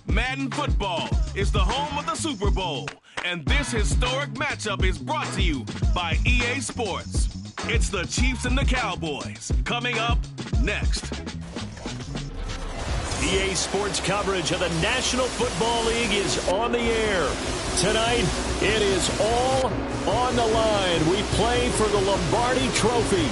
Madden Football is the home of the Super Bowl, and this historic matchup is brought to you by EA Sports. It's the Chiefs and the Cowboys, coming up next. EA Sports coverage of the National Football League is on the air. Tonight, it is all on the line. We play for the Lombardi Trophy,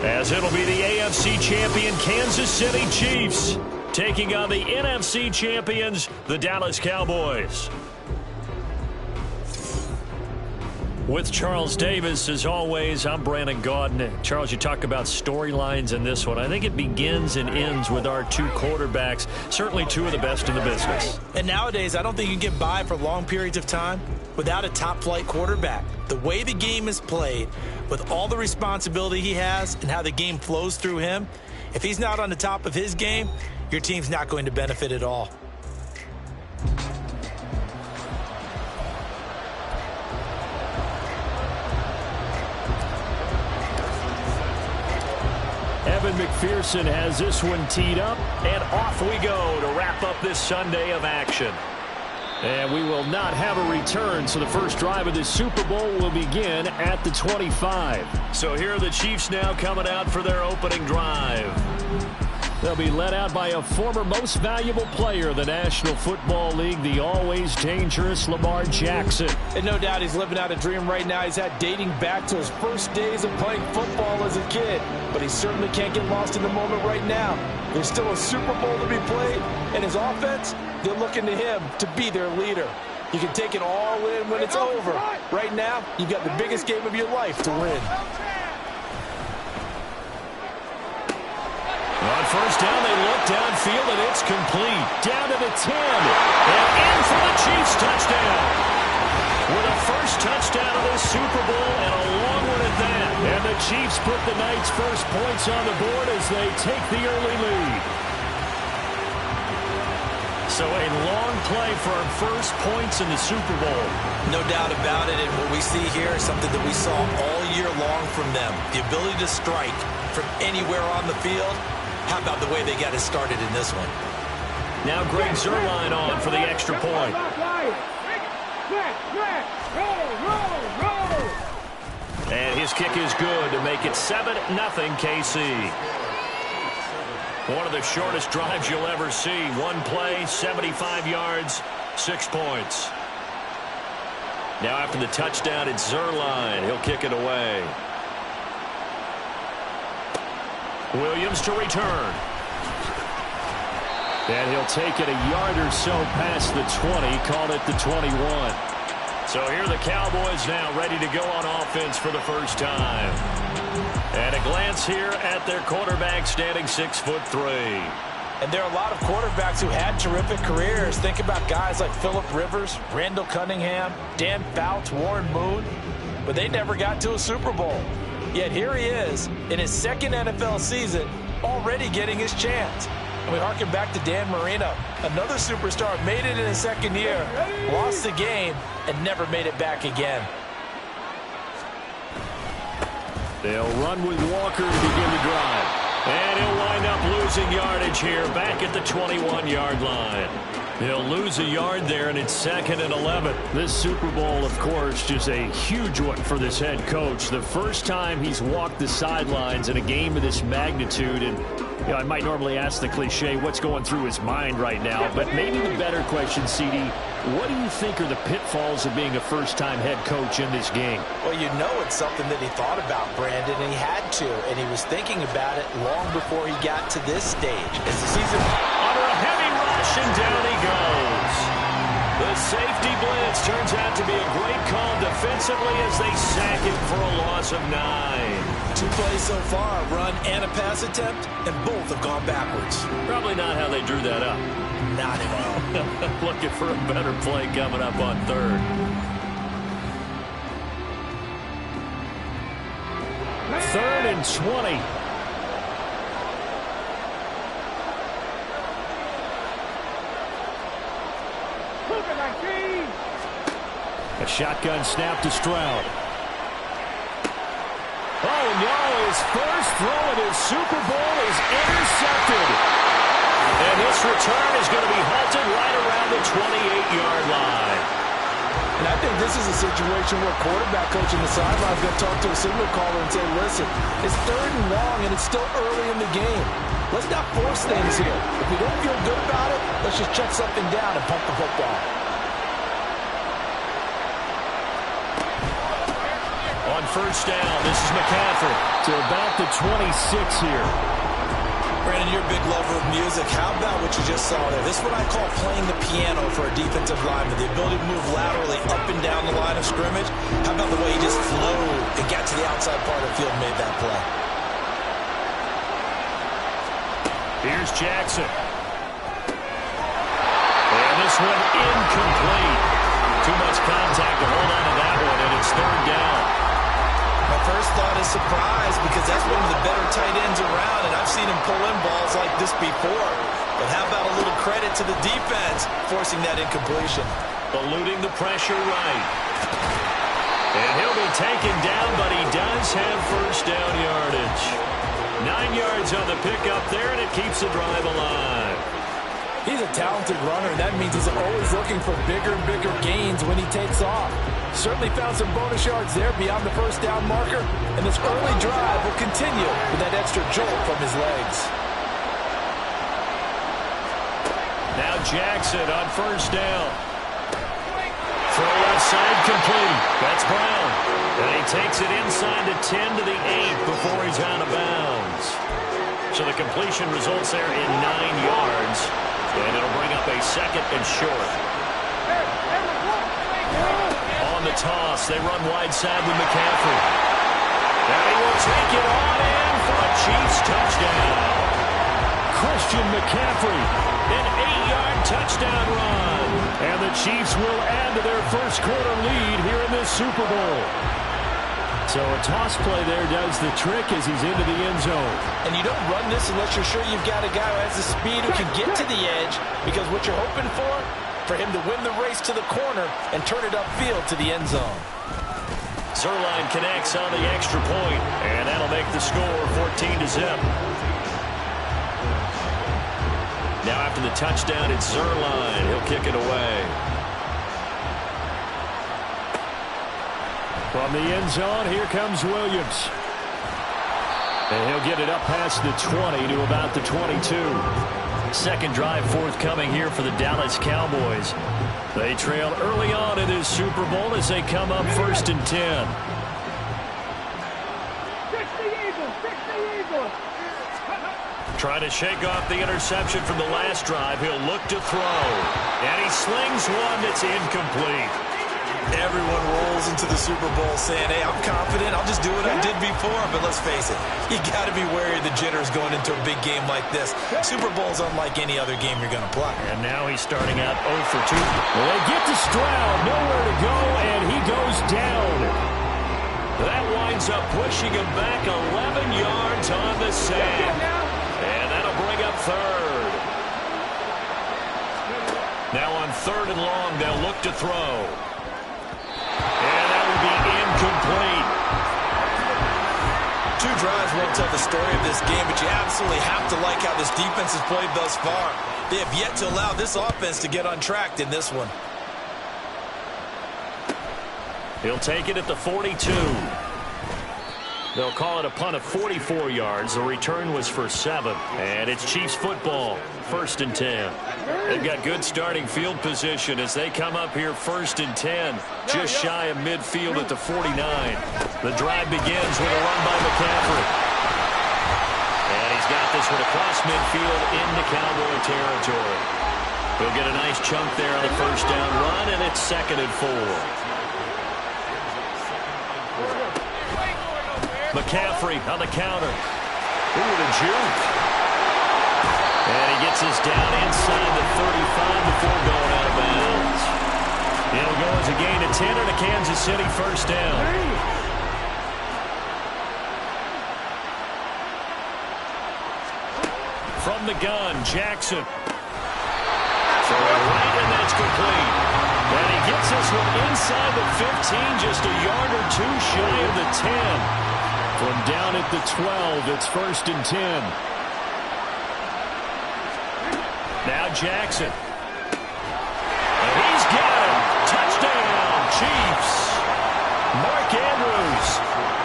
as it'll be the AFC champion Kansas City Chiefs taking on the NFC champions, the Dallas Cowboys. With Charles Davis, as always, I'm Brandon Gaudin. Charles, you talk about storylines in this one. I think it begins and ends with our two quarterbacks, certainly two of the best in the business. And nowadays, I don't think you can get by for long periods of time without a top-flight quarterback. The way the game is played, with all the responsibility he has and how the game flows through him, if he's not on the top of his game, your team's not going to benefit at all. Evan McPherson has this one teed up, and off we go to wrap up this Sunday of action. And we will not have a return, so the first drive of this Super Bowl will begin at the 25. So here are the Chiefs now coming out for their opening drive. They'll be led out by a former most valuable player of the National Football League, the always dangerous Lamar Jackson. And no doubt he's living out a dream right now. He's had dating back to his first days of playing football as a kid. But he certainly can't get lost in the moment right now. There's still a Super Bowl to be played, and his offense, they're looking to him to be their leader. You can take it all in when it's over. Right now, you've got the biggest game of your life to win. On first down, they look downfield, and it's complete. Down to the 10. And in for the Chiefs touchdown. With a first touchdown of this Super Bowl, and a long one at that. And the Chiefs put the night's first points on the board as they take the early lead. So a long play for our first points in the Super Bowl. No doubt about it, and what we see here is something that we saw all year long from them. The ability to strike from anywhere on the field. How about the way they got it started in this one? Now Greg Zuerlein on for the extra point. And his kick is good to make it 7-0 KC. One of the shortest drives you'll ever see. One play, 75 yards, 6 points. Now after the touchdown, it's Zuerlein. He'll kick it away. Williams to return. And he'll take it a yard or so past the 20, called it the 21. So here are the Cowboys now ready to go on offense for the first time. And a glance here at their quarterback standing 6'3". And there are a lot of quarterbacks who had terrific careers. Think about guys like Phillip Rivers, Randall Cunningham, Dan Fouts, Warren Moon. But they never got to a Super Bowl. Yet here he is in his second NFL season, already getting his chance. And we harken back to Dan Marino, another superstar, made it in his second year, lost the game, and never made it back again. They'll run with Walker to begin the drive. And he'll wind up losing yardage here back at the 21-yard line. He'll lose a yard there, and it's 2nd and 11. This Super Bowl, of course, just a huge one for this head coach. The first time he's walked the sidelines in a game of this magnitude. And you know, I might normally ask the cliche, what's going through his mind right now? But maybe the better question, CD, what do you think are the pitfalls of being a first-time head coach in this game? Well, you know it's something that he thought about, Brandon, and he had to. And he was thinking about it long before he got to this stage. As the season... Under a heavy rush, and down he goes. The safety blitz turns out to be a great call defensively as they sack him for a loss of 9. 2 plays so far, a run and a pass attempt, and both have gone backwards. Probably not how they drew that up. Not at all. Looking for a better play coming up on 3rd. 3rd and 20. A shotgun snap to Stroud. Oh, no, his first throw of his Super Bowl is intercepted. And this return is going to be halted right around the 28-yard line. And I think this is a situation where quarterback coach in the sideline is going to talk to a signal caller and say, listen, it's 3rd and long and it's still early in the game. Let's not force things here. If we don't feel good about it, let's just check something down and pump the football. On 1st down, this is McCaffrey to about the 26 here. Brandon, you're a big lover of music. How about what you just saw there? This is what I call playing the piano for a defensive lineman. The ability to move laterally up and down the line of scrimmage. How about the way he just flowed and got to the outside part of the field and made that play? Here's Jackson. And this one incomplete. Too much contact to hold on to that one, and it's 3rd down. My first thought is surprise because that's one of the better tight ends around, and I've seen him pull in balls like this before. But how about a little credit to the defense forcing that incompletion? Eluding the pressure right. And he'll be taken down, but he does have 1st down yardage. 9 yards on the pickup there, and it keeps the drive alive. He's a talented runner, and that means he's always looking for bigger and bigger gains when he takes off. Certainly found some bonus yards there beyond the 1st down marker, and this early drive will continue with that extra jolt from his legs. Now Jackson on 1st down. Throw left side complete. That's Brown. And he takes it inside the 10 to the 8 before he's out of bounds. So the completion results there in 9 yards. And it'll bring up a 2nd and short. On the toss, they run wide side with McCaffrey. And he will take it on in for a Chiefs touchdown. Christian McCaffrey, an 8-yard touchdown run. And the Chiefs will add to their 1st quarter lead here in this Super Bowl. So a toss play there does the trick as he's into the end zone. And you don't run this unless you're sure you've got a guy who has the speed who can get to the edge, because what you're hoping for him to win the race to the corner and turn it upfield to the end zone. Zuerlein connects on the extra point, and that'll make the score 14-0. Now after the touchdown, it's Zuerlein. He'll kick it away. From the end zone, here comes Williams. And he'll get it up past the 20 to about the 22. 2nd drive forthcoming here for the Dallas Cowboys. They trail early on in this Super Bowl as they come up 1st and 10. Trying to shake off the interception from the last drive. He'll look to throw. And he slings one that's incomplete. Everyone rolls into the Super Bowl saying, hey, I'm confident. I'll just do what I did before. But let's face it, you got to be wary of the jitters going into a big game like this. Super Bowl's unlike any other game you're going to play. And now he's starting out 0 for 2. Well, they get to Stroud, nowhere to go, and he goes down. That winds up pushing him back 11 yards on the sand. And that'll bring up 3rd. Now on 3rd and long, they'll look to throw. And that will be incomplete. 2 drives won't tell the story of this game, but you absolutely have to like how this defense has played thus far. They have yet to allow this offense to get untracked in this one. He'll take it at the 42. They'll call it a punt of 44 yards. The return was for 7. And it's Chiefs football, 1st and 10. They've got good starting field position as they come up here 1st and 10, just shy of midfield at the 49. The drive begins with a run by McCaffrey. And he's got this one across midfield into Cowboy territory. He'll get a nice chunk there on the first down run, and it's 2nd and 4. McCaffrey on the counter. Ooh, the juke. And he gets us down inside the 35 before going out of bounds. It'll go as a gain of 10 and a Kansas City first down. From the gun, Jackson. Throwing right, and that's complete. And he gets this one inside the 15, just a yard or two shy of the 10. From down at the 12, it's 1st and 10. Now Jackson. And he's got him. Touchdown, Chiefs. Mark Andrews.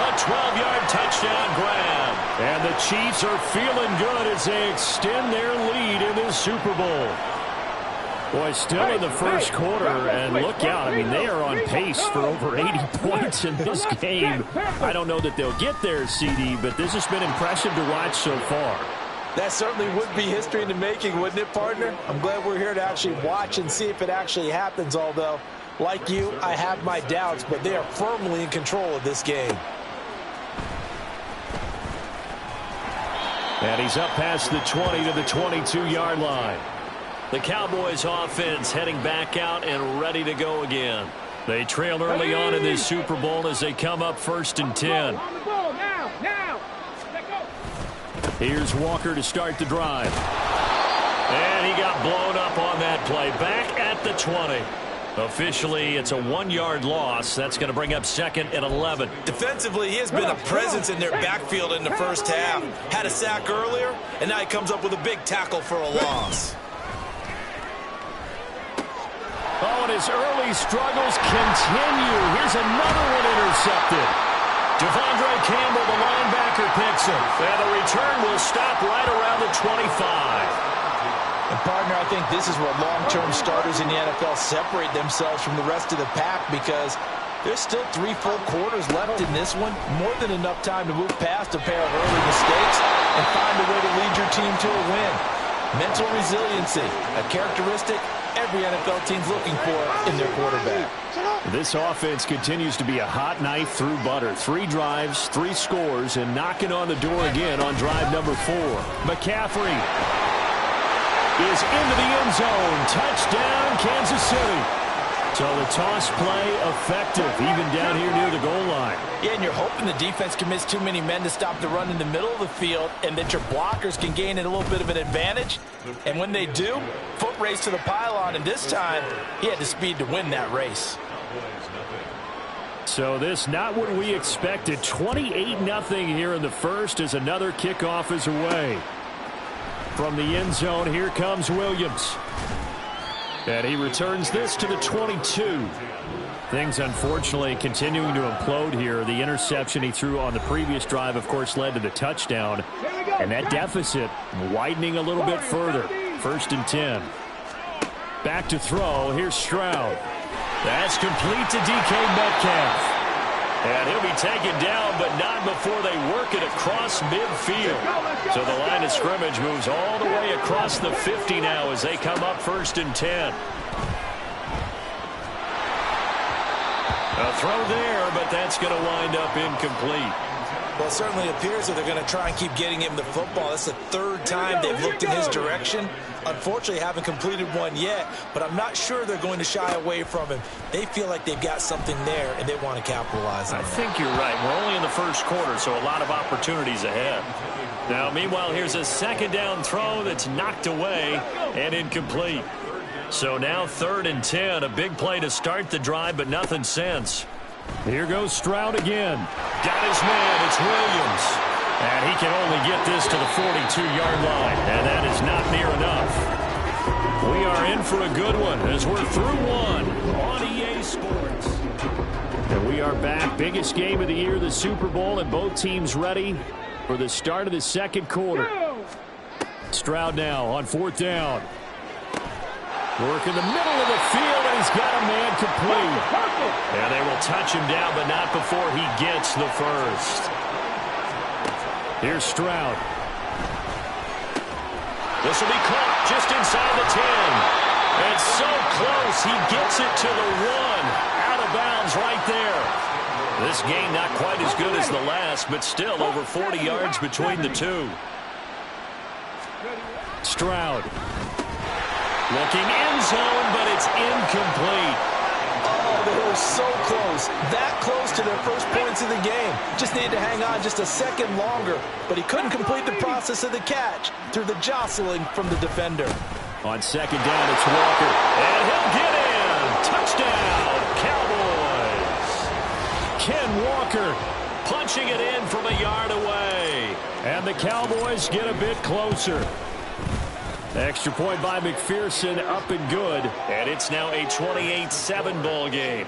A 12-yard touchdown grab. And the Chiefs are feeling good as they extend their lead in this Super Bowl. Boy, still in the first quarter, and look out. I mean, they are on pace for over 80 points in this game. I don't know that they'll get there, CD, but this has been impressive to watch so far. That certainly would be history in the making, wouldn't it, partner? I'm glad we're here to actually watch and see if it actually happens, although, like you, I have my doubts, but they are firmly in control of this game. And he's up past the 20 to the 22-yard line. The Cowboys offense heading back out and ready to go again. They trail early on in this Super Bowl as they come up 1st and 10. Here's Walker to start the drive. And he got blown up on that play. Back at the 20. Officially, it's a 1-yard loss. That's going to bring up 2nd and 11. Defensively, he has been a presence in their backfield in the first half. Had a sack earlier, and now he comes up with a big tackle for a loss. Oh, and his early struggles continue. Here's another one intercepted. Devondre Campbell, the linebacker, picks him. And the return will stop right around the 25. And, partner, I think this is where long-term starters in the NFL separate themselves from the rest of the pack because there's still 3 full quarters left in this one. More than enough time to move past a pair of early mistakes and find a way to lead your team to a win. Mental resiliency, a characteristic every NFL team's looking for in their quarterback. This offense continues to be a hot knife through butter. 3 drives, 3 scores, and knocking on the door again on drive number 4. McCaffrey is into the end zone. Touchdown, Kansas City. So the toss play effective, even down here near the goal line. Yeah, and you're hoping the defense commits too many men to stop the run in the middle of the field and that your blockers can gain a little bit of an advantage. And when they do, foot race to the pylon, and this time he had the speed to win that race. So this not what we expected. 28-0 here in the first as another kickoff is away. From the end zone, here comes Williams. And he returns this to the 22. Things, unfortunately, continuing to implode here. The interception he threw on the previous drive, of course, led to the touchdown. And that deficit widening a little bit further. 1st and 10. Back to throw. Here's Stroud. That's complete to DK Metcalf. And he'll be taken down, but not before they work it across midfield. So the line of scrimmage moves all the way across the 50 now as they come up 1st and 10. A throw there, but that's going to wind up incomplete. Well, it certainly appears that they're going to try and keep getting him the football. That's the 3rd time they've looked in his direction. Unfortunately, haven't completed one yet, but I'm not sure they're going to shy away from him. They feel like they've got something there, and they want to capitalize on it. I think you're right. We're only in the first quarter, so a lot of opportunities ahead. Now, meanwhile, here's a 2nd down throw that's knocked away and incomplete. So now 3rd and 10, a big play to start the drive, but nothing since. Here goes Stroud again. Got his man. It's Williams. And he can only get this to the 42-yard line. And that is not near enough. We are in for a good one as we're through one on EA Sports. And we are back. Biggest game of the year, the Super Bowl, and both teams ready for the start of the 2nd quarter. Stroud now on 4th down. Work in the middle of the field, and he's got a man complete. And they will touch him down, but not before he gets the first. Here's Stroud. This will be caught just inside the 10. It's so close. He gets it to the 1. Out of bounds right there. This game not quite as good as the last, but still over 40 yards between the two. Stroud. Looking end zone, but it's incomplete. Oh, they were so close. That close to their first points of the game. Just needed to hang on just a second longer, but he couldn't complete the process of the catch through the jostling from the defender. On second down, it's Walker. And he'll get in. Touchdown, Cowboys. Ken Walker punching it in from a yard away. And the Cowboys get a bit closer. Extra point by McPherson, up and good. And it's now a 28-7 ball game.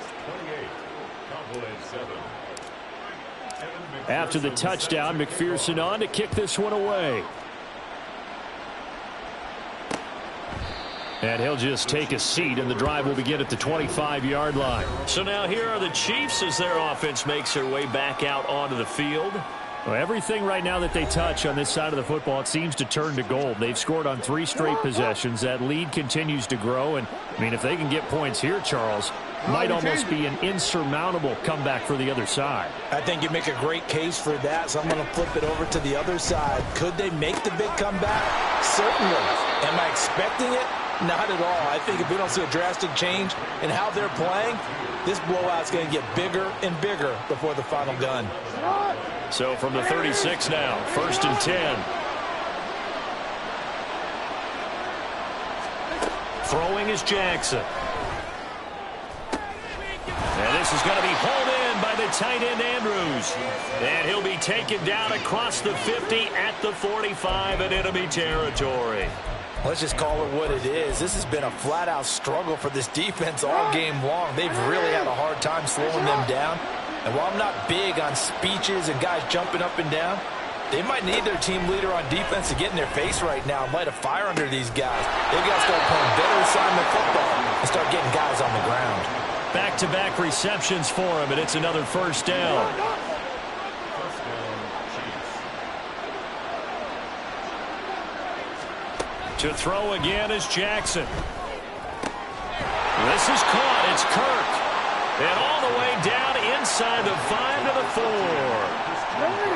After the touchdown, McPherson on to kick this one away. And he'll just take a seat, and the drive will begin at the 25-yard line. So now here are the Chiefs as their offense makes their way back out onto the field. Well, everything right now that they touch on this side of the football, it seems to turn to gold. They've scored on 3 straight possessions. That lead continues to grow. And, I mean, if they can get points here, Charles, might almost be an insurmountable comeback for the other side. I think you make a great case for that, so I'm going to flip it over to the other side. Could they make the big comeback? Certainly. Am I expecting it? Not at all. I think if we don't see a drastic change in how they're playing, this blowout's going to get bigger and bigger before the final gun. So from the 36 now, 1st and 10. Throwing is Jackson. And this is going to be hauled in by the tight end Andrews. And he'll be taken down across the 50 at the 45 in enemy territory. Let's just call it what it is. This has been a flat-out struggle for this defense all game long. They've really had a hard time slowing them down. And while I'm not big on speeches and guys jumping up and down, they might need their team leader on defense to get in their face right now and light a fire under these guys. They've got to start playing better assignment football and start getting guys on the ground. Back-to-back receptions for him, and it's another 1st down. To throw again is Jackson. This is caught. It's Kirk. And all the way down inside the 5 to the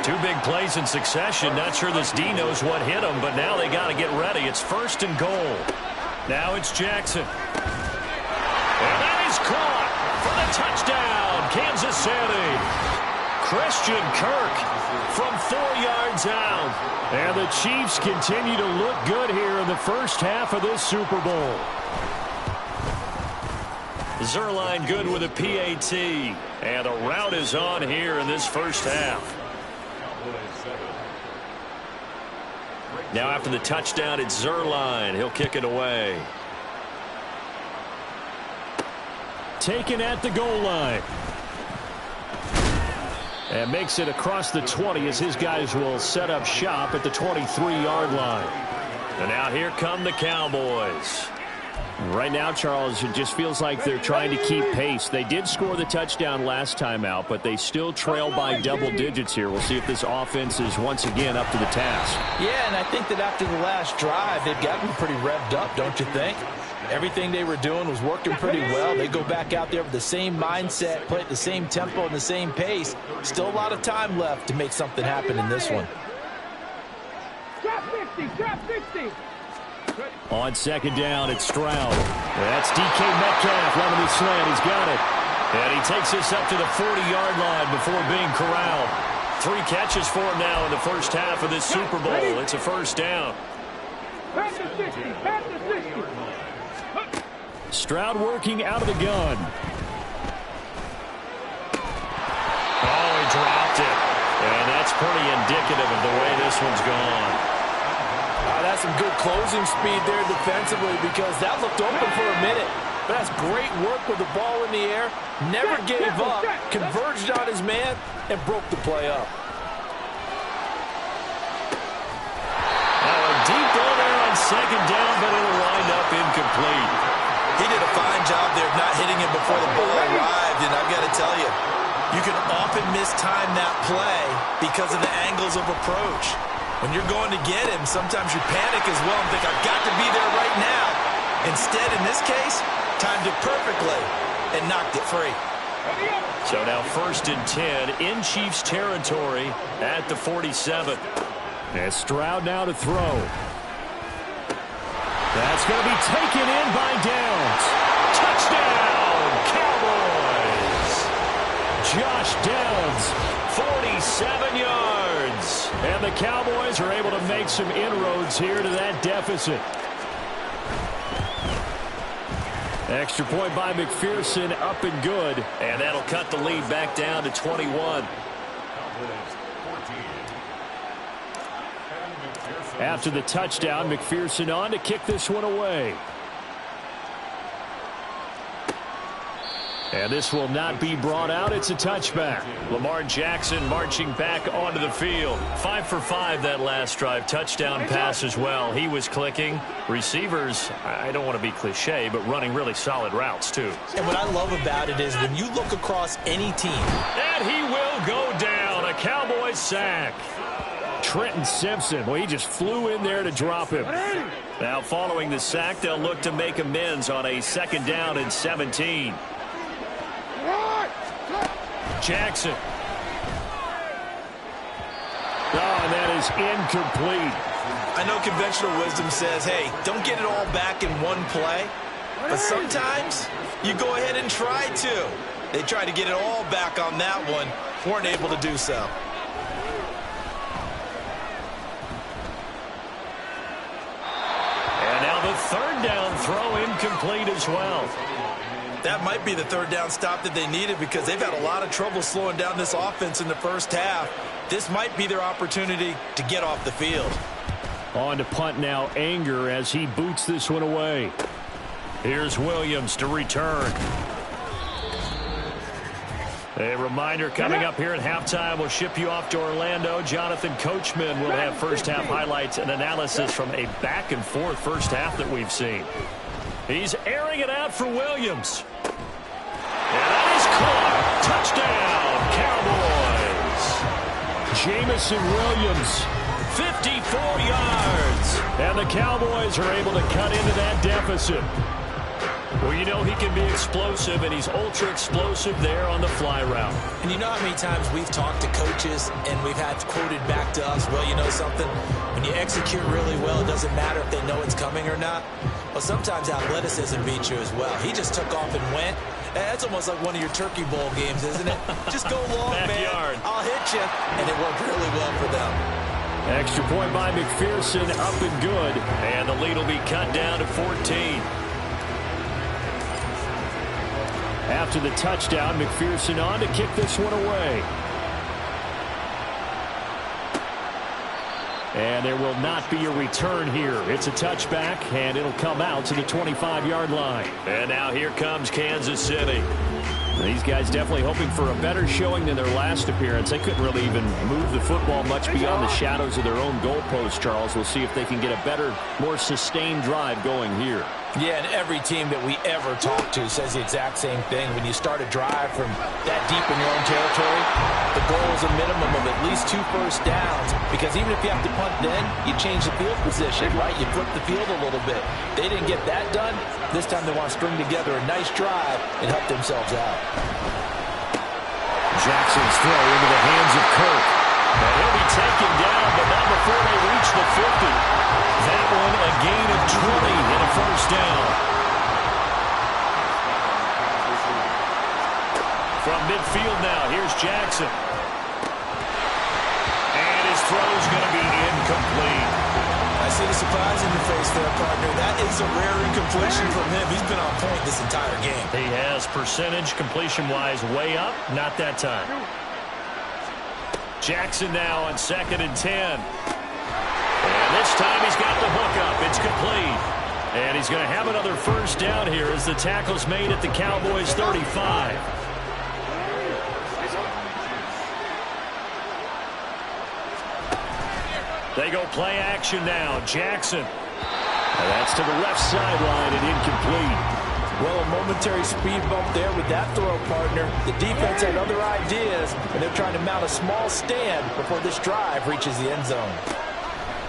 4. 2 big plays in succession. Not sure this D knows what hit him, but now they got to get ready. It's 1st and goal. Now it's Jackson. And that is caught for the touchdown, Kansas City. Christian Kirk from 4 yards out. And the Chiefs continue to look good here in the first half of this Super Bowl. Zerline good with a PAT. And a rout is on here in this first half. Now after the touchdown, it's Zerline. He'll kick it away. Taken at the goal line. And makes it across the 20 as his guys will set up shop at the 23-yard line. And now here come the Cowboys. Right now, Charles, it just feels like they're trying to keep pace. They did score the touchdown last time out, but they still trail by double digits here. We'll see if this offense is once again up to the task. Yeah, and I think that after the last drive, they've gotten pretty revved up, don't you think? Everything they were doing was working pretty well. They go back out there with the same mindset, play at the same tempo and the same pace. Still a lot of time left to make something happen in this one. Drop 50, drop 50. On second down, it's Stroud. That's DK Metcalf running the slant. He's got it. And he takes this up to the 40-yard line before being corralled. 3 catches for him now in the first half of this Super Bowl. It's a 1st down. Back to 60, back to 60. Stroud working out of the gun. Oh, he dropped it. And that's pretty indicative of the way this one's gone. That's some good closing speed there defensively because that looked open for a minute. But that's great work with the ball in the air. Never gave up, converged on his man, and broke the play up. Now a deep ball there on second down, but it'll wind up incomplete. He did a fine job there of not hitting him before the ball arrived, and I've got to tell you, you can often mistime that play because of the angles of approach. When you're going to get him, sometimes you panic as well and think, I've got to be there right now. Instead, in this case, timed it perfectly and knocked it free. So now 1st and 10 in Chiefs territory at the 47. And Stroud now to throw. That's going to be taken in by Downs. Touchdown, Cowboys! Josh Downs, 47 yards. and the Cowboys are able to make some inroads here to that deficit. Extra point by McPherson, up and good. And that'll cut the lead back down to 21. After the touchdown, McPherson on to kick this one away. And this will not be brought out. It's a touchback. Lamar Jackson marching back onto the field. 5 for 5 that last drive. Touchdown pass as well. He was clicking. Receivers, I don't want to be cliche, but running really solid routes too. And what I love about it is when you look across any team. And he will go down. A Cowboys sack. Trenton Simpson, well, he just flew in there to drop him. Now following the sack, they'll look to make amends on a 2nd down and 17. Jackson. Oh, and that is incomplete. I know conventional wisdom says, hey, don't get it all back in one play. But sometimes you go ahead and try to. They tried to get it all back on that one. Weren't able to do so. And now the 3rd down throw incomplete as well. That might be the 3rd down stop that they needed because they've had a lot of trouble slowing down this offense in the first half. This might be their opportunity to get off the field. On to punt now, Anger as he boots this one away. Here's Williams to return. A reminder coming up here at halftime. We'll ship you off to Orlando. Jonathan Coachman will have first half highlights and analysis from a back-and-forth first half that we've seen. He's airing it out for Williams. And that is caught. Touchdown, Cowboys. Jamison Williams. 54 yards. And the Cowboys are able to cut into that deficit. Well, you know he can be explosive, and he's ultra-explosive there on the fly route. And you know how many times we've talked to coaches and we've had quoted back to us, well, you know something? When you execute really well, it doesn't matter if they know it's coming or not. Well, sometimes athleticism beats you as well. He just took off and went. That's almost like one of your Turkey Bowl games, isn't it? Just go long, Backyard. man. I'll hit you. And it worked really well for them. Extra point by McPherson, up and good. And the lead will be cut down to 14. After the touchdown, McPherson on to kick this one away. And there will not be a return here. It's a touchback, and it'll come out to the 25-yard line. And now here comes Kansas City. These guys definitely hoping for a better showing than their last appearance. They couldn't really even move the football much beyond the shadows of their own goalpost, Charles. We'll see if they can get a better, more sustained drive going here. Yeah, and every team that we ever talk to says the exact same thing. When you start a drive from that deep in your own territory, the goal is a minimum of at least 2 first downs. Because even if you have to punt then, you change the field position, right? You flip the field a little bit. They didn't get that done. This time they want to string together a nice drive and help themselves out. Jackson's throw into the hands of Kirk. And he'll be taken down, but not before they reach the 50. That one a gain of 20 and a first down. From midfield now, here's Jackson. And his throw's going to be incomplete. I see the surprise in your face there, partner. That is a rare incompletion from him. He's been on point this entire game. He has percentage completion-wise way up. Not that time. Jackson now on 2nd and 10. And this time he's got the hook up. It's complete. And he's going to have another first down here as the tackle's made at the Cowboys' 35. They go play action now. Jackson. And that's to the left sideline and incomplete. Well, a momentary speed bump there with that throw, partner. The defense had other ideas, and they're trying to mount a small stand before this drive reaches the end zone.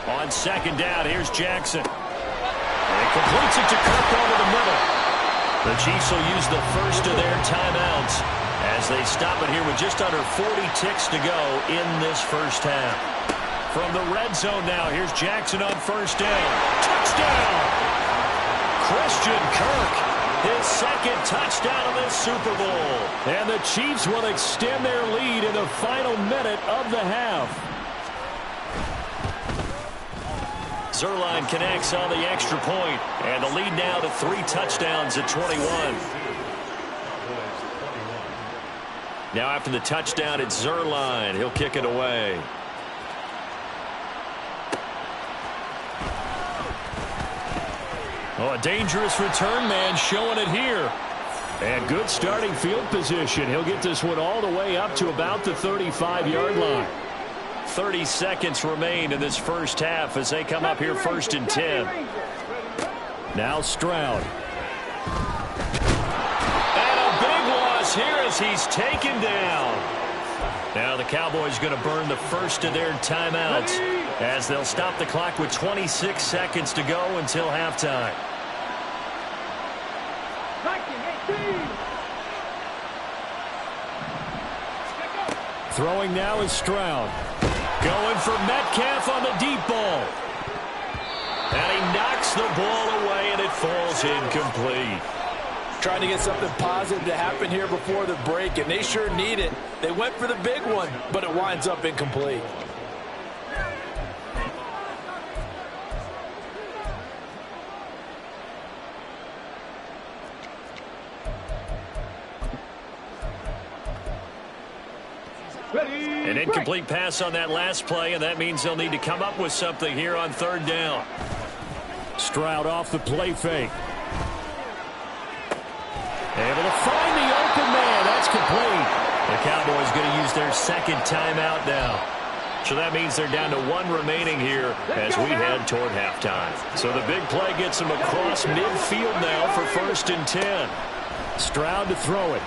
On 2nd down, here's Jackson. And Completes it to Kirk over the middle. The Chiefs will use the first of their timeouts as they stop it here with just under 40 ticks to go in this first half. From the red zone now, here's Jackson on first down. Touchdown! Christian Kirk, his second touchdown of this Super Bowl. And the Chiefs will extend their lead in the final minute of the half. Zuerlein connects on the extra point, and the lead now to 3 touchdowns at 21. Now after the touchdown, it's Zuerlein. He'll kick it away. Oh, a dangerous return man showing it here. And good starting field position. He'll get this one all the way up to about the 35-yard line. 30 seconds remain in this first half as they come up here first and 10. Now Stroud. And a big loss here as he's taken down. Now the Cowboys going to burn the first of their timeouts as they'll stop the clock with 26 seconds to go until halftime. Throwing now is Stroud. Going for Metcalf on the deep ball. And he knocks the ball away, and it falls incomplete. Trying to get something positive to happen here before the break, and they sure need it. They went for the big one, but it winds up incomplete. An incomplete pass on that last play, and that means they'll need to come up with something here on third down. Stroud off the play fake. Able to find the open man. That's complete. The Cowboys going to use their second timeout now. So that means they're down to 1 remaining here as we head toward halftime. So the big play gets them across midfield now for first and 10. Stroud to throw it.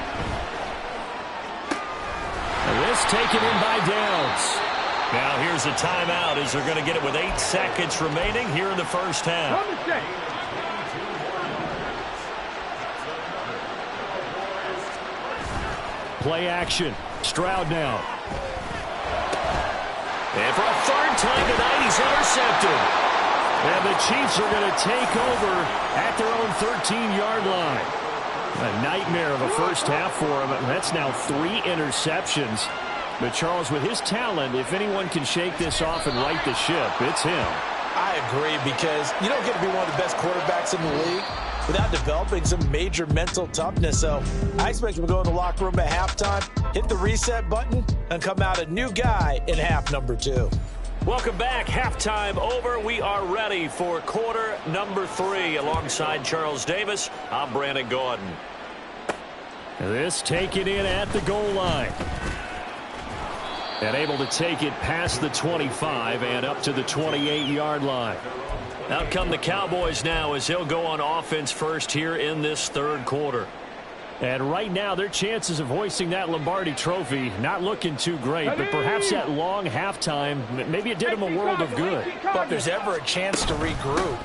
This taken in by Downs. Now here's a timeout as they're going to get it with 8 seconds remaining here in the first half. Play action. Stroud now. And for a third time tonight, he's intercepted. And the Chiefs are going to take over at their own 13-yard line. A nightmare of a first half for him. That's now 3 interceptions. But Charles, with his talent, if anyone can shake this off and right the ship, it's him. I agree, because you don't get to be one of the best quarterbacks in the league without developing some major mental toughness. So I expect him to go in the locker room at halftime, hit the reset button, and come out a new guy in half number 2. Welcome back. Halftime over. We are ready for quarter number 3. Alongside Charles Davis, I'm Brandon Gordon. This taken in at the goal line. And able to take it past the 25 and up to the 28-yard line. Out come the Cowboys now as they'll go on offense first here in this third quarter. And right now, their chances of hoisting that Lombardi trophy not looking too great, but perhaps that long halftime, maybe it did them a world of good. But if there's ever a chance to regroup,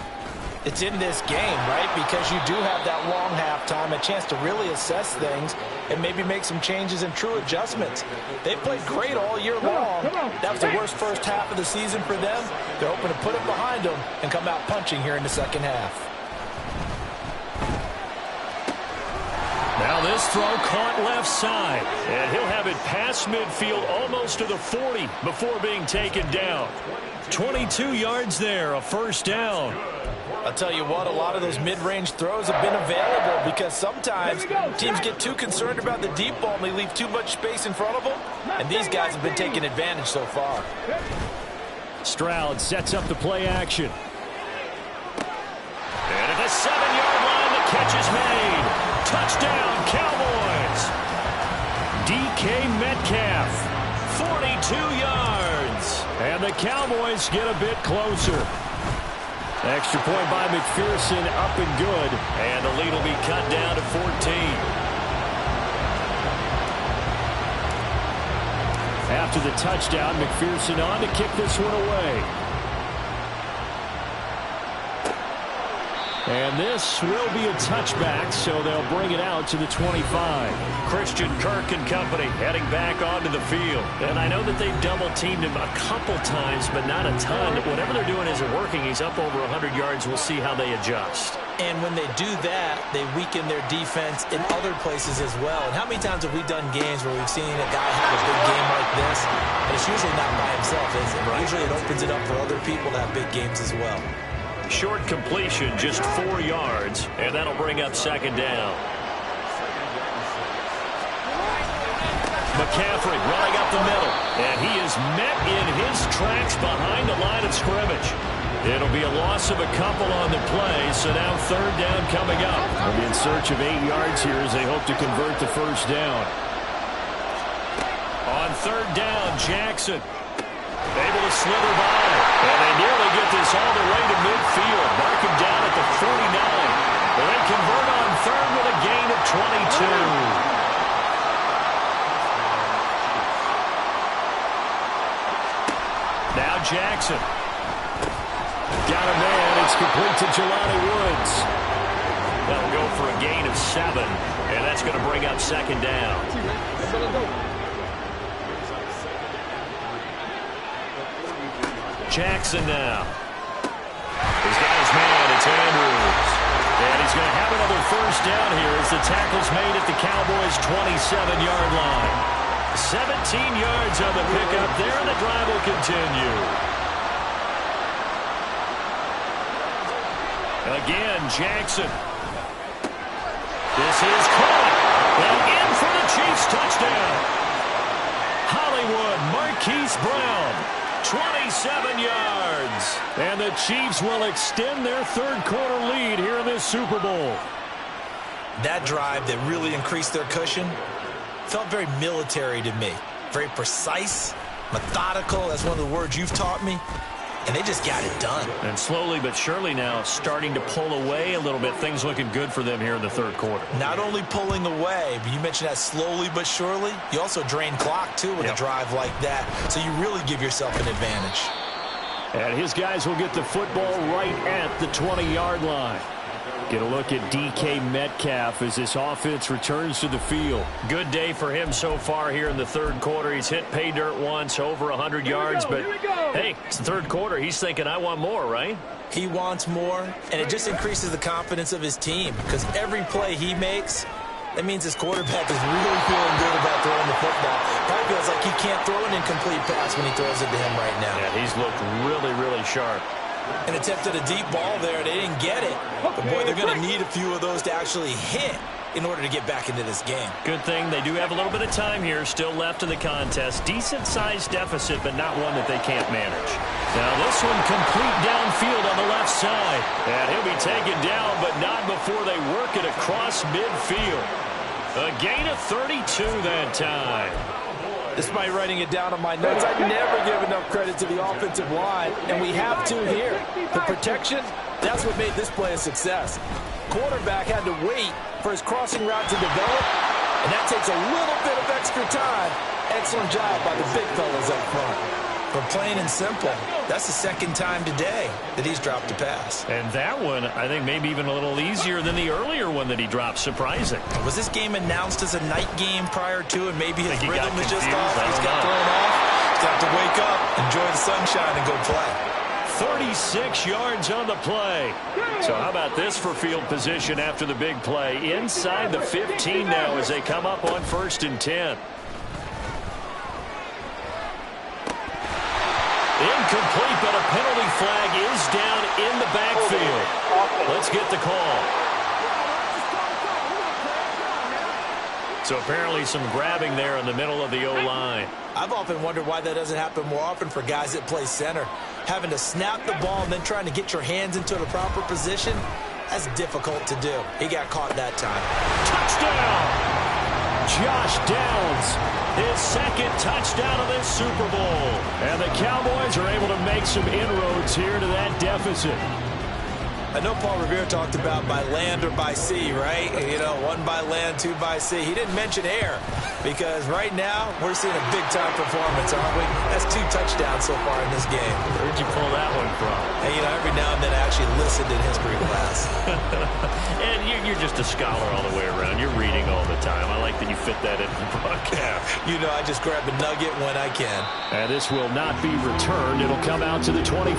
it's in this game, right? Because you do have that long halftime, a chance to really assess things and maybe make some changes and true adjustments. They played great all year long. That was the worst first half of the season for them. They're hoping to put it behind them and come out punching here in the second half. Now this throw caught left side, and he'll have it past midfield almost to the 40 before being taken down. 22 yards there, a first down. I'll tell you what, a lot of those mid-range throws have been available because sometimes teams get too concerned about the deep ball and they leave too much space in front of them, and these guys have been taking advantage so far. Stroud sets up the play action. And at the 7-yard line, the catch is made. Touchdown, Cowboys. DK Metcalf, 42 yards. And the Cowboys get a bit closer. Extra point by McPherson, up and good. And the lead will be cut down to 14. After the touchdown, McPherson on to kick this one away. And this will be a touchback, so they'll bring it out to the 25. Christian Kirk and company heading back onto the field. And I know that they've double-teamed him a couple times, but not a ton. Whatever they're doing isn't working. He's up over 100 yards. We'll see how they adjust. And when they do that, they weaken their defense in other places as well. And how many times have we done games where we've seen a guy have a big game like this? And it's usually not by himself, is it? Right. Usually it opens it up for other people to have big games as well. Short completion, just 4 yards, and that'll bring up second down. McCaffrey running up the middle, and he is met in his tracks behind the line of scrimmage. It'll be a loss of a couple on the play, so now third down coming up. They'll be in search of 8 yards here as they hope to convert the first down. On third down, Jackson able to slither by, and they nearly get this all the way to midfield. Mark him down at the 49. But they convert on third with a gain of 22. Now Jackson. Got a man. It's complete to Jelani Woods. That'll go for a gain of 7, and that's going to bring up second down. Jackson now. He's got his man. It's Andrews. And he's going to have another first down here as the tackle's made at the Cowboys' 27-yard line. 17 yards on the pickup there, and the drive will continue. Again, Jackson. This is caught. And in for the Chiefs touchdown. Hollywood Marquise Brown. 27 yards. And the Chiefs will extend their third-quarter lead here in this Super Bowl. That drive that really increased their cushion felt very military to me. Very precise, methodical. That's one of the words you've taught me. And they just got it done. And slowly but surely now starting to pull away a little bit. Things looking good for them here in the third quarter. Not only pulling away, but you mentioned that slowly but surely. You also drain clock, too, with a drive like that. So you really give yourself an advantage. And his guys will get the football right at the 20-yard line. Get a look at DK Metcalf as this offense returns to the field. Good day for him so far here in the third quarter. He's hit pay dirt once, over 100 yards. But, hey, it's the third quarter. He's thinking, I want more, right? He wants more, and it just increases the confidence of his team because every play he makes, that means his quarterback is really feeling good about throwing the football. Probably feels like he can't throw an incomplete pass when he throws it to him right now. Yeah, he's looked really, really sharp. And attempted a deep ball there. They didn't get it. But, boy, they're going to need a few of those to actually hit in order to get back into this game. Good thing they do have a little bit of time here still left in the contest. Decent-sized deficit, but not one that they can't manage. Now this one complete downfield on the left side. And he'll be taken down, but not before they work it across midfield. A gain of 32 that time. Despite writing it down on my notes, I never give enough credit to the offensive line, and we have to here. The protection, that's what made this play a success. Quarterback had to wait for his crossing route to develop, and that takes a little bit of extra time. Excellent job by the big fellas up front. But plain and simple, that's the second time today that he's dropped a pass. And that one, I think, maybe even a little easier than the earlier one that he dropped. Surprising. Was this game announced as a night game prior to, and maybe his rhythm is just off? He's got know. thrown off. He's got to wake up, enjoy the sunshine, and go play. 36 yards on the play. So how about this for field position after the big play? Inside the 15 now as they come up on 1st and 10. Incomplete, but a penalty flag is down in the backfield. Let's get the call. So apparently some grabbing there in the middle of the O-line. I've often wondered why that doesn't happen more often for guys that play center. Having to snap the ball and then trying to get your hands into the proper position, that's difficult to do. He got caught that time. Touchdown! Josh Downs, his second touchdown of this Super Bowl. And the Cowboys are able to make some inroads here to that deficit. I know Paul Revere talked about by land or by sea, right? You know, 1 by land, 2 by sea. He didn't mention air because right now we're seeing a big-time performance, aren't we? That's 2 touchdowns so far in this game. Where'd you pull that one from? And, you know, every now and then I actually listened in history class. And you're just a scholar all the way around. You're reading all the time. I like that you fit that in the broadcast. You know, I just grab a nugget when I can. And this will not be returned. It'll come out to the 25.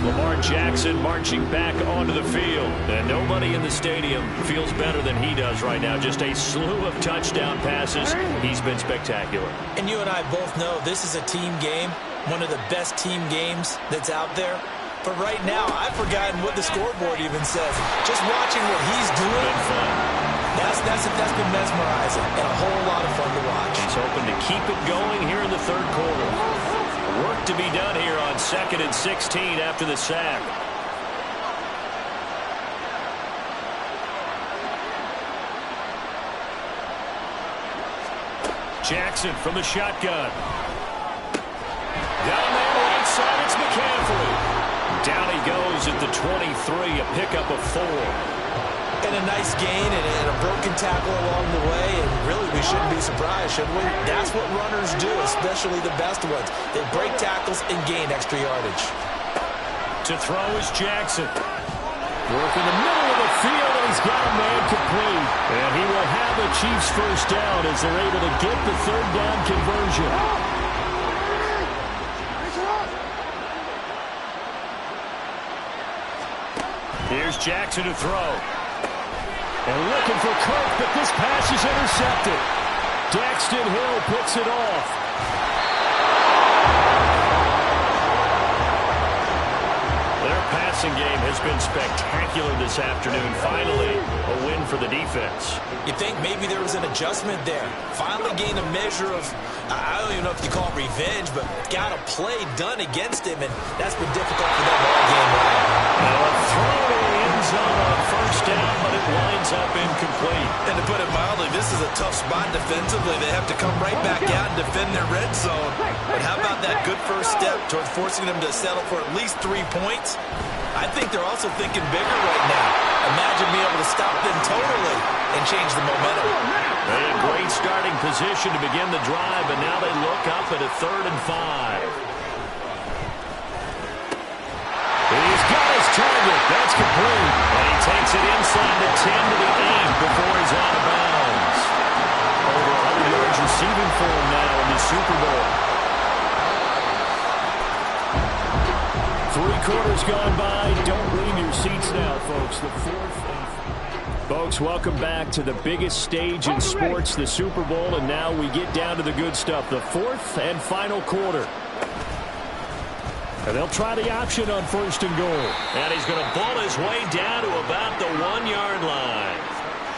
Lamar Jackson marching back onto the field. And nobody in the stadium feels better than he does right now. Just a slew of touchdown passes. He's been spectacular. And you and I both know this is a team game, one of the best team games that's out there. But right now, I've forgotten what the scoreboard even says. Just watching what he's doing, that's been mesmerizing and a whole lot of fun to watch. He's hoping to keep it going here in the third quarter. Work to be done here on 2nd and 16 after the sack. Jackson from the shotgun. Down there right side, it's McCaffrey. Down he goes at the 23, a pickup of 4. And a nice gain and a broken tackle along the way, and really we shouldn't be surprised, should we? That's what runners do, especially the best ones. They break tackles and gain extra yardage. To throw is Jackson. Work in the middle of the field, and he's got a man complete. And he will have the Chiefs first down as they're able to get the third down conversion. Here's Jackson to throw. And looking for Kirk, but this pass is intercepted. Daxton Hill picks it off. Their passing game has been spectacular this afternoon. Finally, a win for the defense. You think maybe there was an adjustment there. Finally gained a measure of, I don't even know if you call it revenge, but got a play done against him, and that's been difficult for them all game long. Now a throw to the end zone on first down, but it winds up incomplete. And to put it mildly, this is a tough spot defensively. They have to come right back out and defend their red zone. But how about that good first step towards forcing them to settle for at least 3 points? I think they're also thinking bigger right now. Imagine being able to stop them totally and change the momentum. They had great starting position to begin the drive, but now they look up at a 3rd and 5. He's got his target. That's complete. And he takes it inside the 10 to the 8 before he's out of bounds. Over 100 yards receiving for him now in the Super Bowl. 3 quarters gone by. Don't leave your seats now, folks. The 4th. Folks, welcome back to the biggest stage in sports, the Super Bowl, and now we get down to the good stuff, the 4th and final quarter. And they'll try the option on 1st and goal. And he's going to ball his way down to about the 1-yard line.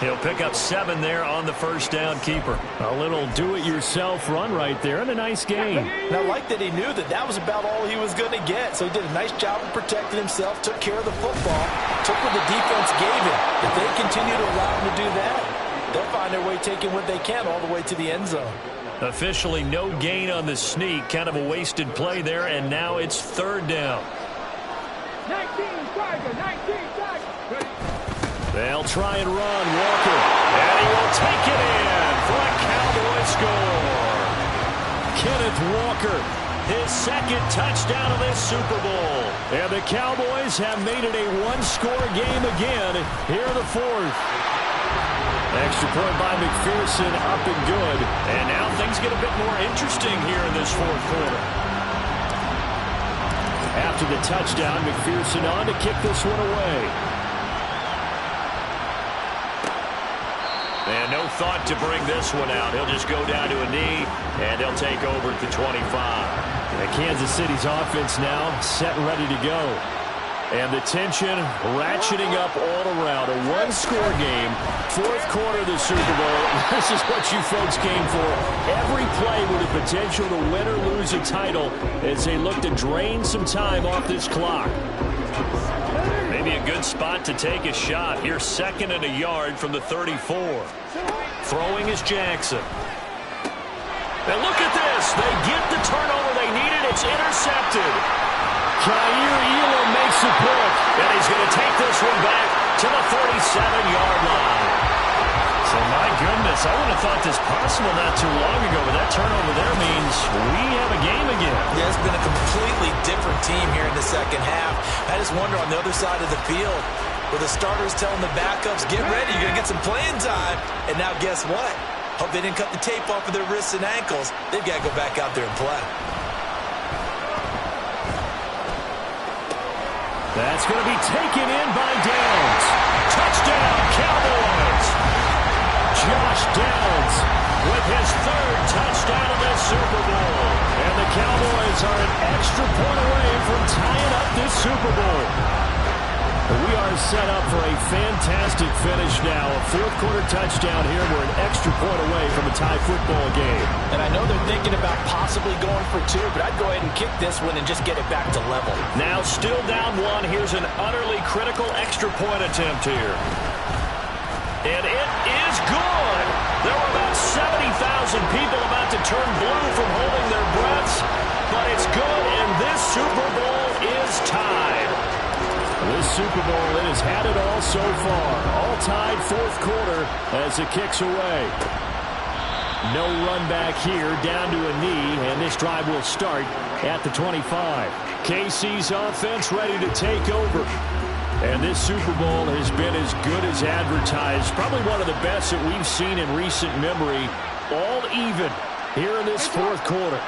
He'll pick up 7 there on the first down keeper. A little do-it-yourself run right there and a nice game. And I like that he knew that that was about all he was going to get. So he did a nice job of protecting himself, took care of the football, took what the defense gave him. If they continue to allow him to do that, they'll find their way taking what they can all the way to the end zone. Officially no gain on the sneak. Kind of a wasted play there, and now it's 3rd down. 19 Tiger, 19 Tiger. Ready? They'll try and run. Walker. And he will take it in for a Cowboy score. Kenneth Walker. His 2nd touchdown of this Super Bowl. And the Cowboys have made it a 1-score game again here in the 4th. Extra point by McPherson, up and good. And now things get a bit more interesting here in this 4th quarter. After the touchdown, McPherson on to kick this one away. And no thought to bring this one out. He'll just go down to a knee, and they'll take over at the 25. And Kansas City's offense now set and ready to go. And the tension ratcheting up all around. A 1-score game, 4th quarter of the Super Bowl. This is what you folks came for. Every play with the potential to win or lose a title as they look to drain some time off this clock. Maybe a good spot to take a shot. Here's 2nd and a yard from the 34. Throwing is Jackson. And look at this. They get the turnover they needed. It's intercepted. Khair Elam makes a pick. And he's going to take this this one back to the 47-yard line. So, my goodness, I wouldn't have thought this possible not too long ago, but that turnover there means we have a game again. Yeah, it's been a completely different team here in the second half. I just wonder on the other side of the field, where the starters telling the backups, get ready, you're going to get some playing time. And now guess what? Hope they didn't cut the tape off of their wrists and ankles. They've got to go back out there and play. That's going to be taken in by Downs. Touchdown, Cowboys! Josh Downs with his third touchdown of the Super Bowl. And the Cowboys are an extra point away from tying up this Super Bowl. We are set up for a fantastic finish now. A fourth-quarter touchdown here. We're an extra point away from a tie football game. And I know they're thinking about possibly going for two, but I'd go ahead and kick this one and just get it back to level. Now still down one. Here's an utterly critical extra point attempt here. And it is good. There were about 70,000 people about to turn blue from holding their breaths. But it's good, and this Super Bowl is tied. This Super Bowl, it has had it all so far. All tied fourth quarter as it kicks away. No run back here, down to a knee, and this drive will start at the 25. KC's offense ready to take over. And this Super Bowl has been as good as advertised. Probably one of the best that we've seen in recent memory. All even here in this fourth quarter.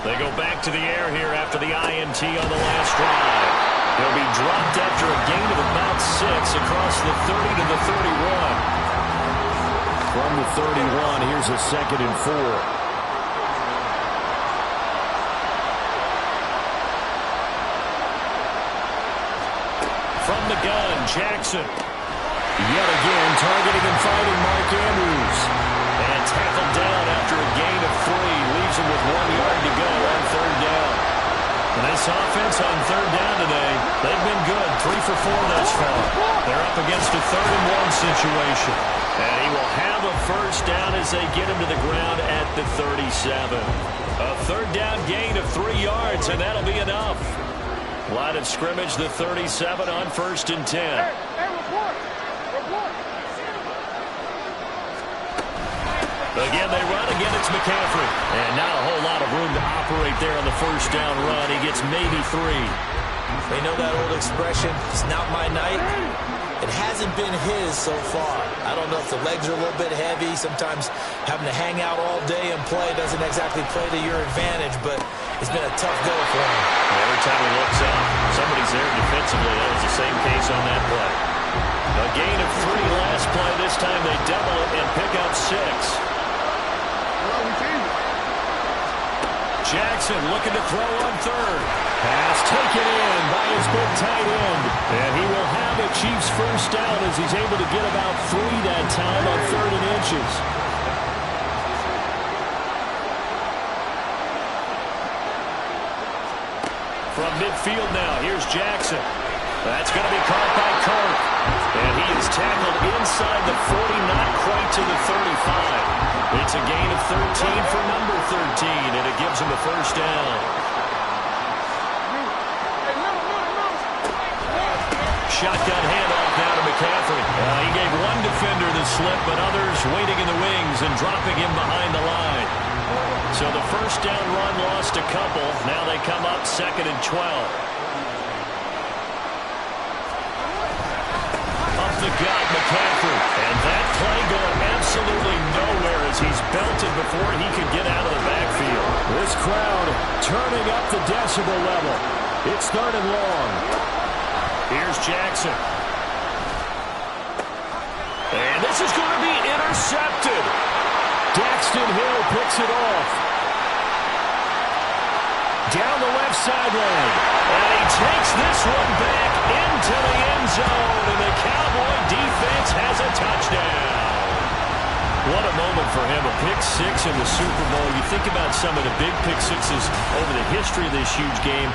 They go back to the air here after the INT on the last drive. He'll be dropped after a gain of about 6 across the 30 to the 31. From the 31, here's a 2nd and 4. From the gun, Jackson. Yet again, targeting and fighting Mark Andrews. And tackled down after a gain of 3. Leaves him with 1 yard to go on third down. And this offense on third down today, they've been good. 3 for 4 thus far. They're up against a 3rd and 1 situation. And he will have a first down as they get him to the ground at the 37. A third down gain of 3 yards, and that'll be enough. Line of scrimmage, the 37 on 1st and 10. Again, they run. Again, it's McCaffrey. And not a whole lot of room to operate there on the first down run. He gets maybe 3. They know that old expression, it's not my night. It hasn't been his so far. I don't know if the legs are a little bit heavy. Sometimes having to hang out all day and play doesn't exactly play to your advantage, but it's been a tough go for him. Every time he looks up, somebody's there defensively. That was the same case on that play. A gain of 3 last play. This time they double it and pick up 6. Jackson looking to throw on third. Pass taken in by his big tight end. And he will have a Chiefs first down as he's able to get about 3 that time on 3rd and inches. From midfield now, here's Jackson. That's going to be caught by Kirk. And he is tackled inside the 40, not quite to the 35. It's a gain of 13 for number 13, and it gives him a first down. Shotgun handoff now to McCaffrey. He gave one defender the slip, but others waiting in the wings and dropping him behind the line. So the first down run lost a couple. Now they come up 2nd and 12. The gut, McCaffrey. And that play going absolutely nowhere as he's belted before he could get out of the backfield. This crowd turning up the decibel level. It's 3rd and long. Here's Jackson. And this is going to be intercepted. Daxton Hill picks it off. Down the left sideline. And he takes this one back into the end zone. And the Cowboy defense has a touchdown. What a moment for him. A pick 6 in the Super Bowl. You think about some of the big pick 6s over the history of this huge game.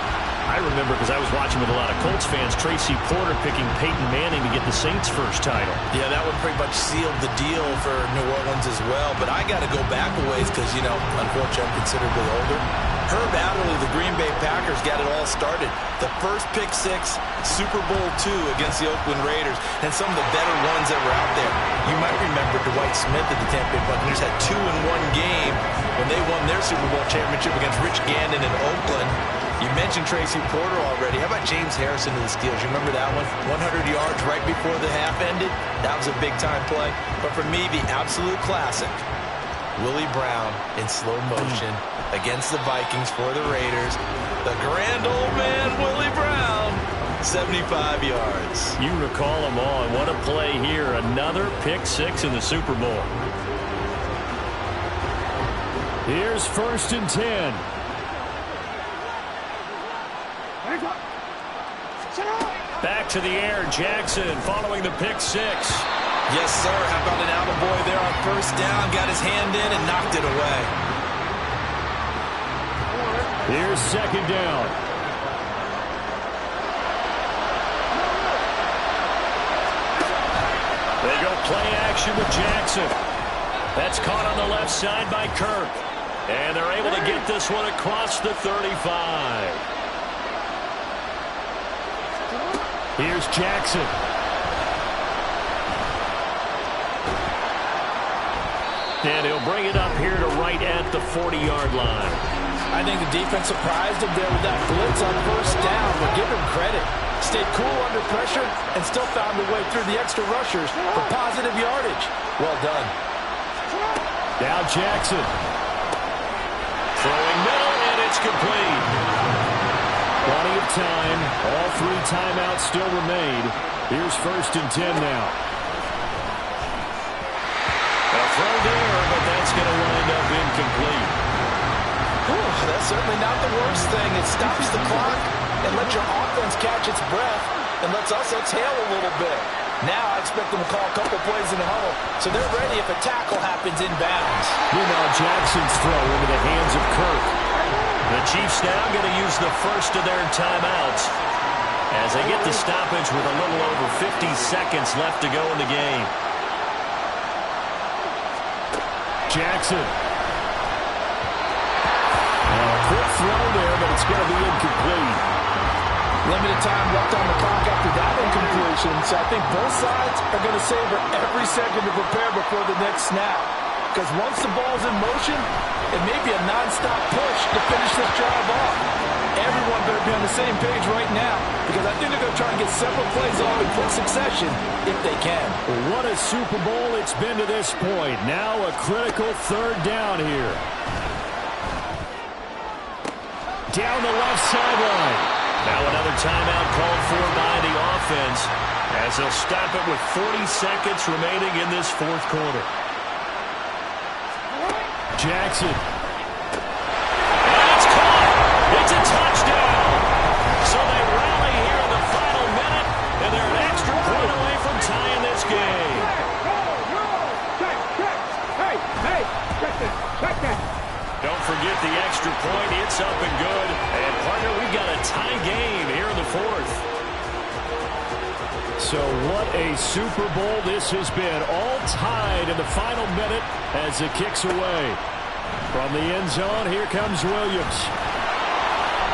I remember, because I was watching with a lot of Colts fans, Tracy Porter picking Peyton Manning to get the Saints' first title. Yeah, that would pretty much seal the deal for New Orleans as well. But I got to go back a ways because, you know, unfortunately I'm considerably older. Herb Adderley, the Green Bay Packers, got it all started. The first pick six, Super Bowl II against the Oakland Raiders, and some of the better ones that were out there. You might remember Dwight Smith of the Tampa Bay Buccaneers had 2 in one game when they won their Super Bowl championship against Rich Gannon in Oakland. You mentioned Tracy Porter already. How about James Harrison of the Steelers? You remember that one? 100 yards right before the half ended? That was a big-time play. But for me, the absolute classic, Willie Brown in slow motion against the Vikings for the Raiders. The grand old man, Willie Brown, 75 yards. You recall them all. What a play here. Another pick six in the Super Bowl. Here's 1st and 10. Back to the air, Jackson following the pick six. Yes, sir. How about an attaboy there on 1st down? Got his hand in and knocked it away. Here's 2nd down. They go play action with Jackson. That's caught on the left side by Kirk. And they're able to get this one across the 35. Here's Jackson. And he'll bring it up here to right at the 40-yard line. I think the defense surprised him there with that blitz on 1st down, but give him credit. Stayed cool under pressure and still found a way through the extra rushers for positive yardage. Well done. Now Jackson. Throwing middle, and it's complete. Plenty of time. All 3 timeouts still remain. Here's 1st and 10 now. A throw there, but that's going to wind up incomplete. That's certainly not the worst thing. It stops the clock and lets your offense catch its breath and lets us exhale a little bit. Now I expect them to call a couple plays in the huddle, so they're ready if a tackle happens in bounds. Meanwhile, Jackson's throw into the hands of Kirk. The Chiefs now going to use the first of their timeouts as they get the stoppage with a little over 50 seconds left to go in the game. Jackson. Quick throw there, but it's going to be incomplete. Limited time left on the clock after that incompletion, so I think both sides are going to savor every second to prepare before the next snap. Because once the ball's in motion, it may be a non-stop push to finish this drive off. Everyone better be on the same page right now, because I think they're going to try and get several plays off in quick succession if they can. What a Super Bowl it's been to this point. Now a critical 3rd down here. Down the left sideline. Now another timeout called for by the offense as they'll stop it with 40 seconds remaining in this 4th quarter. Jackson. And it's caught. It's a touchdown. So they rally here in the final minute, and they're an extra point away from tying this game. Check that. Don't forget the extra point. It's up and good. And, partner, we've got a tie game here in the 4th. So what a Super Bowl this has been. All tied in the final minute as it kicks away. From the end zone, here comes Williams.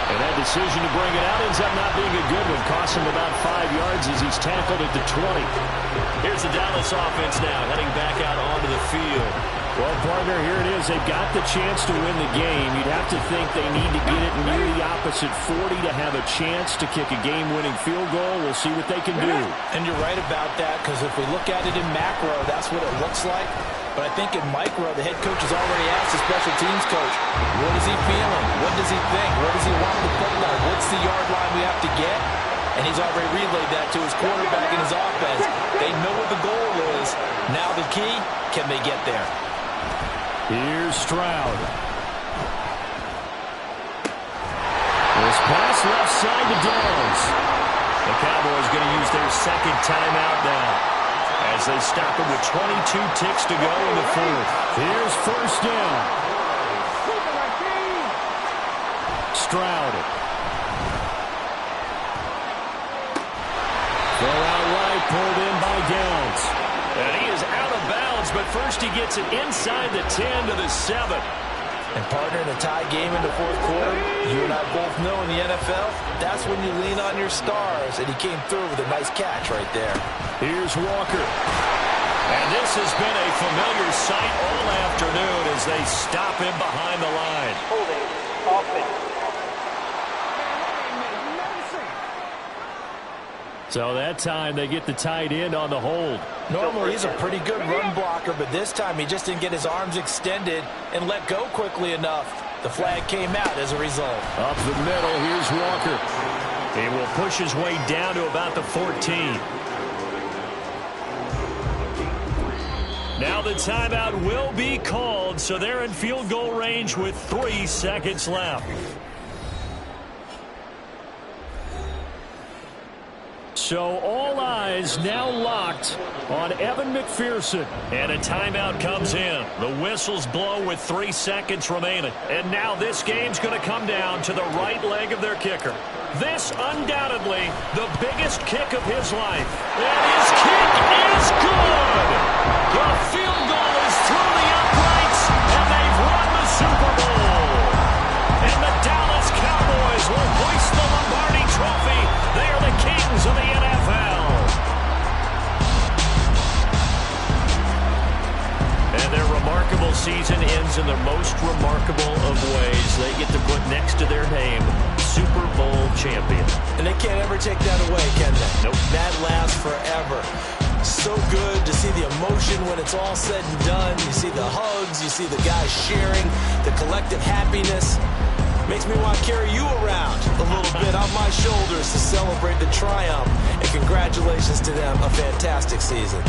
And that decision to bring it out ends up not being a good one. Costs him about 5 yards as he's tackled at the 20. Here's the Dallas offense now heading back out onto the field. Well, partner, here it is. They've got the chance to win the game. You'd have to think they need to get it near the opposite 40 to have a chance to kick a game-winning field goal. We'll see what they can do. And you're right about that, because if we look at it in macro, that's what it looks like. But I think in micro, the head coach has already asked the special teams coach, what is he feeling? What does he think? What does he want to play like? What's the yard line we have to get? And he's already relayed that to his quarterback and his offense. They know what the goal is. Now the key, can they get there? Here's Stroud. This pass left side to Downs. The Cowboys going to use their 2nd timeout now as they stop it with 22 ticks to go in the 4th. Here's 1st down. Stroud. Throw out right, pulled in by Downs. And he is out of bounds, but first he gets it inside the 10 to the 7. And partner, in a tie game in the fourth quarter, you and I both know in the NFL, that's when you lean on your stars. And he came through with a nice catch right there. Here's Walker. And this has been a familiar sight all afternoon as they stop him behind the line. Holding offense. So that time they get the tight end on the hold. Normally he's a pretty good run blocker, but this time he just didn't get his arms extended and let go quickly enough. The flag came out as a result. Up the middle, here's Walker. He will push his way down to about the 14. Now the timeout will be called, so they're in field goal range with 3 seconds left. So all eyes now locked on Evan McPherson. And a timeout comes in. The whistles blow with 3 seconds remaining. And now this game's going to come down to the right leg of their kicker. This undoubtedly the biggest kick of his life. And his kick is good. The field goal is through the uprights, and they've won the Super Bowl. And the Dallas Cowboys will hoist the Lombardi Trophy. They are the kings of the NFL. And their remarkable season ends in the most remarkable of ways. They get to put next to their name, Super Bowl champion. And they can't ever take that away, can they? Nope. That lasts forever. So good to see the emotion when it's all said and done. You see the hugs, you see the guys sharing, the collective happiness. Makes me want to carry you around a little bit on my shoulders to celebrate the triumph. And congratulations to them, a fantastic season.